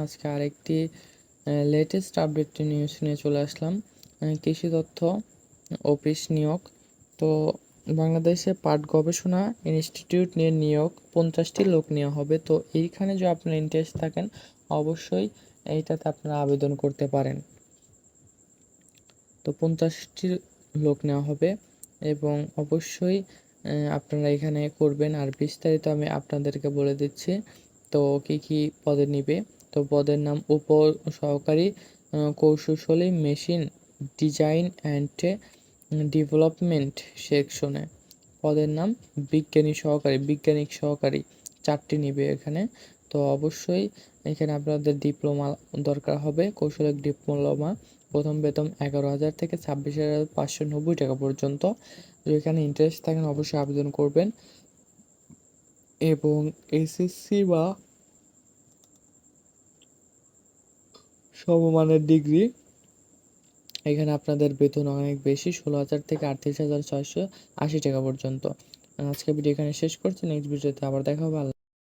আজকে আরেকটি latest update news নিয়ে চলে আসলাম। কৃষি তথ্য অফিস নিয়োগ। তো বাংলাদেশে পাট গবেষণা ইনস্টিটিউট নিয়ে নিয়োগ 50টি লোক নেওয়া হবে। তো এইখানে যদি আপনার ইন্টারেস্ট থাকেন অবশ্যই এইটাতে আপনারা আবেদন করতে পারেন। তো 50টি লোক নেওয়া হবে এবং অবশ্যই আপনারা এখানে করবেন। আর বিস্তারিত আমি আপনাদেরকে বলে দিচ্ছি। তো কী পদে নিবে। তো পদের নাম উপ সহকারী কৌশলী মেশিন ডিজাইন অ্যান্ড ডেভেলপমেন্ট সেকশনে। পদের নাম বৈজ্ঞানিক সহকারী 4টি নিবে এখানে। তো অবশ্যই এখানে আপনাদের ডিপ্লোমা দরকার হবে, কৌশলিক ডিপ্লোমা। প্রথম বেতন 11,000 থেকে 26,590 টাকা পর্যন্ত। তো এখানে ইন্টারেস্ট থাকেন অবশ্যই আবেদন করবেন এবং এসএসসি বা সমমানের ডিগ্রি। এখানে আপনাদের বেতন অনেক বেশি, 16,000 থেকে 38,680 টাকা পর্যন্ত। আজকে ভিডিও এখানে শেষ করছি। নেক্সট ভিডিওতে আবার দেখা হবে।